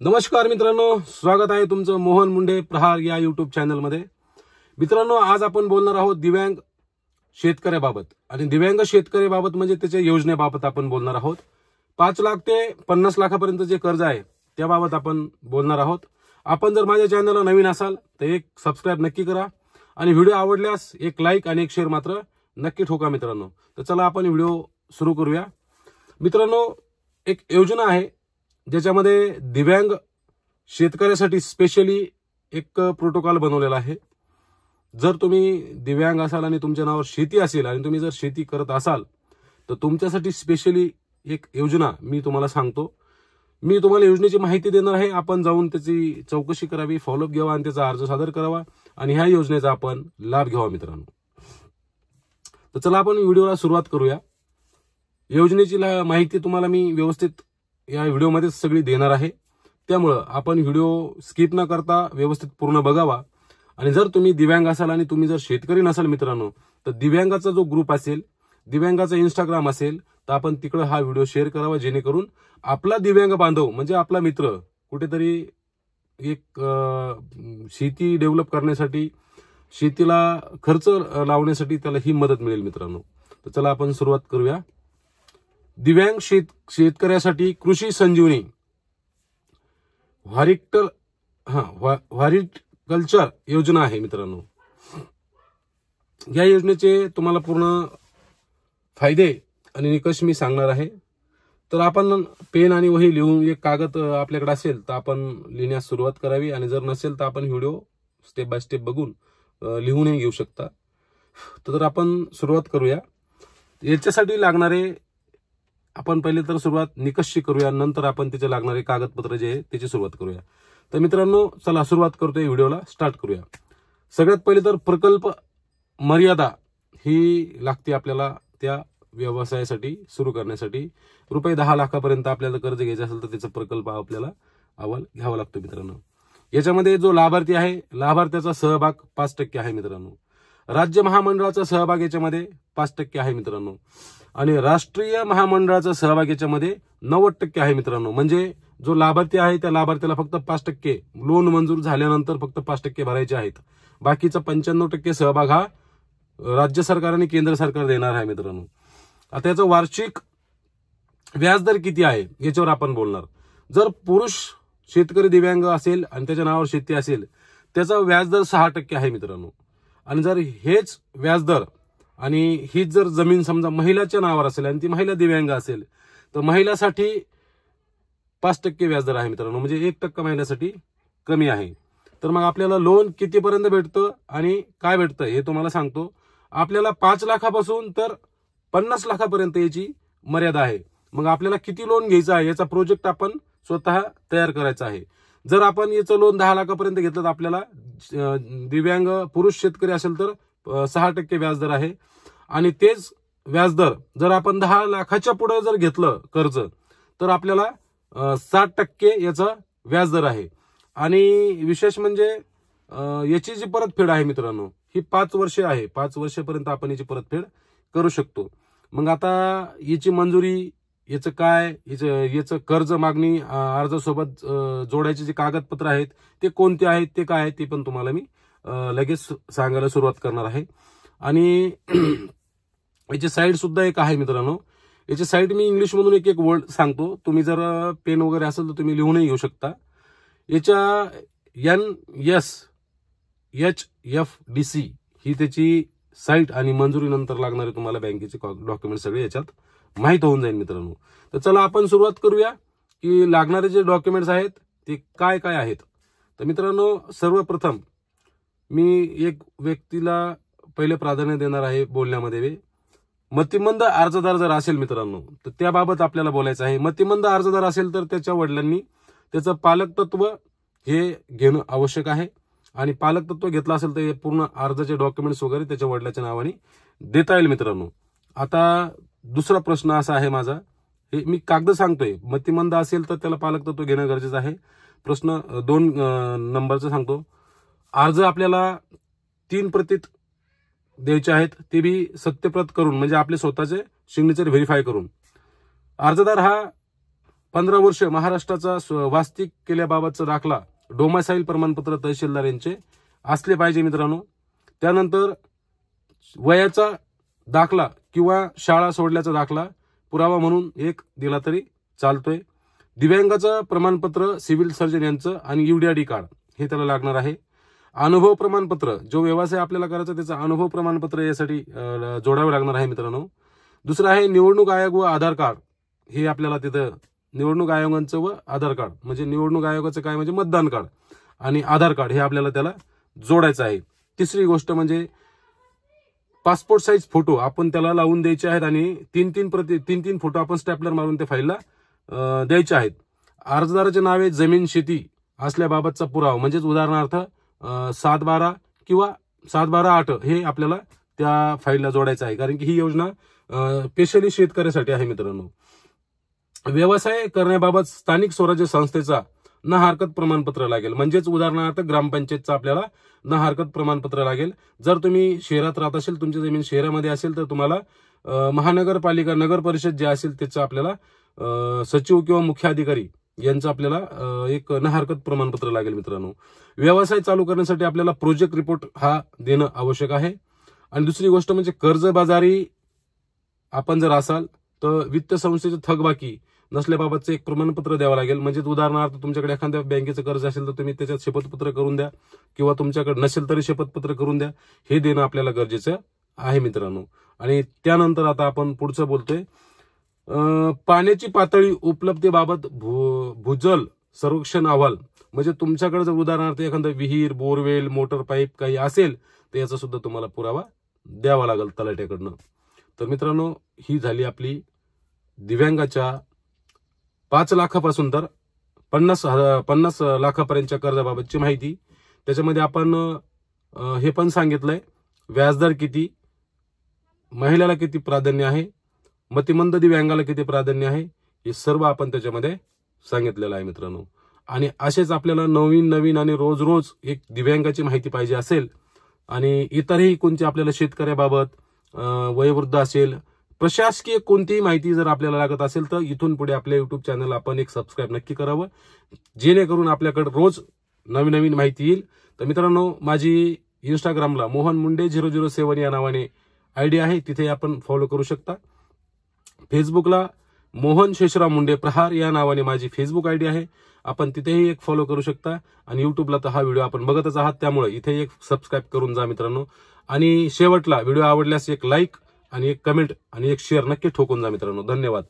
नमस्कार मित्रांनो, स्वागत आहे तुमचं मोहन मुंडे प्रहार या युट्यूब चॅनलमध्ये। मित्रांनो, आज आपण बोलणार आहोत दिव्यांग शेतकऱ्याबाबत। आणि दिव्यांग शेतकऱ्याबाबत म्हणजे त्याच्या योजनेबाबत आपण बोलणार आहोत। 5 लाख ते 50 लाखापर्यंत जे कर्ज आहे त्याबाबत आपण बोलणार आहोत। आपण जर माझ्या चॅनलला नवीन असाल तर एक सबस्क्राइब नक्की करा आणि व्हिडिओ आवडल्यास एक लाईक आणि एक शेअर मात्र नक्की ठोका मित्रांनो। तर चला आपण व्हिडिओ सुरू करूया। मित्रांनो, एक योजना आहे ज्याच्यामध्ये दिव्यांग शेतकऱ्यासाठी स्पेशली एक प्रोटोकॉल बनवलेला आहे। जर तुम्ही दिव्यांग असाल आणि तुमच्या नावावर शेती असेल आणि तुम्ही जर शेती करत असाल तर तुमच्यासाठी स्पेशली एक योजना मी तुम्हाला सांगतो। मी तुम्हाला योजनेची माहिती देणार आहे। आपण जाऊन त्याची चौकशी करावी, फॉलोअप घ्यावा आणि त्याचा अर्ज सादर करावा आणि ह्या योजनेचा आपण लाभ घ्यावा मित्रांनो। तर चला आपण व्हिडिओला सुरुवात करूया। योजनेची माहिती तुम्हाला मी व्यवस्थित या व्हिडिओमध्ये सगळी देणार आहे, त्यामुळे आपण व्हिडिओ स्किप न करता व्यवस्थित पूर्ण बघावा। आणि जर तुम्ही दिव्यांग असाल आणि तुम्ही जर शेतकरी नसाल मित्रांनो तर दिव्यांगाचा जो ग्रुप असेल, दिव्यांगाचा इंस्टाग्राम असेल तर आपण तिकडे हा व्हिडिओ शेअर करावा, जेणेकरून आपला दिव्यांग बांधव म्हणजे आपला मित्र कुठेतरी एक शेती डेव्हलप करण्यासाठी, शेतीला खर्च लावण्यासाठी त्याला ही मदत मिळेल मित्रांनो। तर चला आपण सुरुवात करूया। दिव्यांग शेतकऱ्यासाठी कृषी संजीवनी व्हॉरिकल्चर योजना आहे मित्रांनो। या योजनेचे तुम्हाला पूर्ण फायदे आणि निकष मी सांगणार आहे। तर आपण पेन आणि वही लिहून, एक कागद आपल्याकडे असेल तर आपण लिहिण्यास सुरुवात करावी, आणि जर नसेल तर आपण व्हिडिओ स्टेप बाय स्टेप बघून लिहूनही घेऊ शकता। तर आपण सुरुवात करूया। याच्यासाठी लागणारे आपण पहिले तर सुरुवात निकषशी करूया, नंतर आपण त्याचे लागणारे कागदपत्र जे आहे त्याची सुरुवात करूया। तर मित्रांनो, चला सुरुवात करतोय, व्हिडिओला स्टार्ट करूया। सगळ्यात पहिले तर प्रकल्प मर्यादा ही लागते आपल्याला त्या व्यवसायासाठी सुरू करण्यासाठी। रुपये 10 लाखापर्यंत आपल्याला कर्ज घ्यायचं असेल तर त्याचा प्रकल्प आपल्याला अहवाल घ्यावा लागतो मित्रांनो। याच्यामध्ये जो लाभार्थी आहे, लाभार्थ्याचा सहभाग 5% आहे मित्रांनो। राज्य महामंडळाचा सहभाग याच्यामध्ये 5% आहे मित्रांनो, आणि राष्ट्रीय महामंडळाचा सहभाग याच्यामध्ये 90% आहे मित्रांनो। म्हणजे जो लाभार्थी आहे त्या लाभार्थ्याला फक्त 5% लोन मंजूर झाल्यानंतर फक्त 5% भरायचे आहेत। बाकीचा 95% सहभाग हा राज्य सरकार आणि केंद्र सरकार देणार आहे मित्रांनो। आता याचा वार्षिक व्याजदर किती आहे याच्यावर आपण बोलणार। जर पुरुष शेतकरी दिव्यांग असेल आणि त्याच्या नावावर शेती असेल त्याचा व्याजदर 6% आहे मित्रांनो। आणि जर हेच व्याजदर आणि हीच जर जमीन समजा महिलाच्या नावावर असेल आणि ती महिला दिव्यांग असेल तर महिलासाठी 5% व्याजदर आहे मित्रांनो। म्हणजे 1% महिलासाठी कमी आहे। तर मग आपल्याला लोन कितीपर्यंत भेटतं आणि काय भेटतं हे तुम्हाला सांगतो। आपल्याला 5 लाखापासून तर 50 लाखापर्यंत याची मर्यादा आहे। मग आपल्याला किती लोन घ्यायचं आहे याचा प्रोजेक्ट आपण स्वतः तयार करायचा आहे। जर आपण याचं लोन 10 लाखापर्यंत घेतलं तर आपल्याला दिव्यांग पुरुष शेतकरी असेल तर 6% व्याजदर आहे। आणि तेच व्याजदर जर आपण 10 लाखाच्या पुढे जर घेतलं कर्ज तर आपल्याला 60% याचा व्याजदर आहे। आणि विशेष म्हणजे याची जी परतफेड आहे मित्रांनो ही 5 वर्षे आहे। 5 वर्षापर्यंत आपण याची परतफेड करू शकतो। मग आता याची मंजुरी, याचं काय, याचं कर्ज मागणी अर्जासोबत जोडायचे जे कागदपत्र आहेत ते कोणते आहेत, ते काय आहेत ते पण तुम्हाला मी लगेच सांगायला सुरुवात करणार आहे। आणि याची साईट सुद्धा एक आहे मित्रांनो। याची साईट मी इंग्लिश मधून एक वर्ड सांगतो, तुम्ही जर पेन वगैरे असेल तर तुम्ही लिहूनही घेऊ शकता। याच्या NSHFDC ही त्याची साईट आणि मंजुरीनंतर लागणारे तुम्हाला बँकेचे डॉक्युमेंट सगळे याच्यात माहित होऊन जाईल मित्रांनो। तर चला आपण सुरुवात करूया की लागणारे जे डॉक्युमेंट्स आहेत ते काय काय आहेत। तर मित्रांनो, सर्वप्रथम मी एक व्यक्तीला पहिले प्राधान्य देणार आहे बोलण्यामध्ये। मतिमंद अर्जदार जर असेल मित्रांनो तर त्याबाबत आपल्याला बोलायचं आहे। मतिमंद अर्जदार असेल तर त्याच्या वडिलांनी त्याचं पालकत्व हे घेणं आवश्यक आहे। आणि पालकत्व घेतलं असेल तर पूर्ण अर्जाचे डॉक्युमेंट्स वगैरे त्याच्या वडिलांच्या नावाने देता येईल मित्रांनो। आता दुसरा प्रश्न असा आहे माझा, हे मी कागद सांगतोय, मतिमंद असेल तर त्याला पालकत्व घेणं गरजेचं आहे। प्रश्न 2 नंबरचा सांगतो, अर्ज आपल्याला 3 प्रतीत द्यायचे आहेत, ते बी सत्यप्रत करून म्हणजे आपले स्वतःचे सिग्नेचर व्हेरीफाय करून। अर्जदार हा 15 वर्ष महाराष्ट्राचा वास्तविक केल्याबाबतचा दाखला, डोमासाईल प्रमाणपत्र तहसीलदार यांचे असले पाहिजे मित्रांनो. त्यानंतर वयाचा दाखला किंवा शाळा सोडल्याचा दाखला पुरावा म्हणून एक दिला तरी चालतोय. दिव्यांगाचं प्रमाणपत्र सिव्हिल सर्जन यांचं आणि UDID कार्ड हे त्याला लागणार आहे. अनुभव प्रमाणपत्र, जो व्यवसाय आपल्याला करायचा त्याचं अनुभव प्रमाणपत्र यासाठी जोडावे लागणार आहे मित्रांनो. दुसरं आहे निवडणूक आयोग व आधार कार्ड. हे आपल्याला तिथं निवडणूक आयोगांचं व आधार कार्ड, म्हणजे निवडणूक आयोगाचं काय म्हणजे मतदान कार्ड आणि आधार कार्ड हे आपल्याला त्याला जोडायचं आहे. तिसरी गोष्ट म्हणजे पासपोर्ट साईज फोटो आपण त्याला लावून द्यायचे आहेत आणि तीन फोटो आपण स्टॅपलर मारून त्या फाईलला द्यायचे आहेत. अर्जदाराचे नावे जमीन शेती असल्याबाबतचा पुरावा, म्हणजेच उदाहरणार्थ 7/12 किंवा 7/12/8 हे आपल्याला त्या फाईलला जोडायचं आहे, कारण की ही योजना स्पेशली शेतकऱ्यासाठी आहे मित्रांनो. व्यवसाय करण्याबाबत स्थानिक स्वराज्य संस्थेचा न हरकत प्रमाणपत्र लागेल, म्हणजेच उदाहरणार्थ ग्रामपंचायतचं आपल्याला न हरकत प्रमाणपत्र लागेल. जर तुम्ही शहरात राहत असेल, तुमची जमीन शहरामध्ये असेल, तर तुम्हाला महानगरपालिका नगर परिषद जे असेल त्याचं आपल्याला सचिव किंवा मुख्य अधिकारी यांचं आपल्याला एक न हरकत प्रमाणपत्र लागेल मित्रांनो. व्यवसाय चालू करण्यासाठी आपल्याला प्रोजेक्ट रिपोर्ट हा देणं आवश्यक आहे. आणि दुसरी गोष्ट म्हणजे कर्जबाजारी आपण जर असाल तर वित्त संस्थेचं थकबाकी नसल्याबाबतचं एक प्रमाणपत्र द्यावं लागेल. म्हणजे उदाहरणार्थ तुमच्याकडे एखाद्या बँकेचं कर्ज असेल तर तुम्ही त्याच्यात शपथपत्र करून द्या, किंवा तुमच्याकडे नसेल तरी शपथपत्र करून द्या. हे देणं आपल्याला गरजेचं आहे मित्रांनो. आणि त्यानंतर आता आपण पुढचं बोलतोय, पाण्याची पातळी उपलब्धतेबाबत भूजल सर्वेक्षण अहवाल. म्हणजे तुमच्याकडे जर उदाहरणार्थ एखादं विहीर, बोरवेल, मोटर पाईप काही असेल तर याचा सुद्धा तुम्हाला पुरावा द्यावा लागेल तलाठ्याकडनं. तर मित्रांनो, ही झाली आपली दिव्यांगाच्या 5 लाखापासून तर 50 लाखापर्यंतच्या कर्जाबाबतची माहिती. त्याच्यामध्ये आपण हे पण सांगितलंय व्याजदर किती, महिलेला किती प्राधान्य आहे, मतिमंद दिव्यांगाला किती प्राधान्य आहे, हे सर्व आपण त्याच्यामध्ये सांगितलेलं आहे मित्रांनो. आणि असेच आपल्याला नवीन आणि रोज एक दिव्यांगाची माहिती पाहिजे असेल आणि इतरही कोणती आपल्याला शेतकऱ्याबाबत, वयोवृद्ध असेल, प्रशासकीय कोणतीही माहिती जर आपल्याला लागत असेल तर इथून पुढे आपल्या युट्यूब चॅनल आपण एक सबस्क्राईब नक्की करावं, जेणेकरून आपल्याकडे रोज नवीन माहिती येईल. तर मित्रांनो, माझी इंस्टाग्रामला मोहन मुंडे 007 या नावाने आयडी आहे, तिथे आपण फॉलो करू शकता. फेसबुकला मोहन शेषराव मुंडे प्रहार या नावाने माझी फेसबुक आयडी आहे, आपण तिथेही एक फॉलो करू शकता. आणि युट्यूबला तर हा व्हिडिओ आपण बघतच आहात, त्यामुळे इथे एक सबस्क्राईब करून जा मित्रांनो. आणि शेवटला व्हिडिओ आवडल्यास एक लाईक आणि एक कमेंट आणि एक शेअर नक्की ठोकून जा मित्रांनो. धन्यवाद.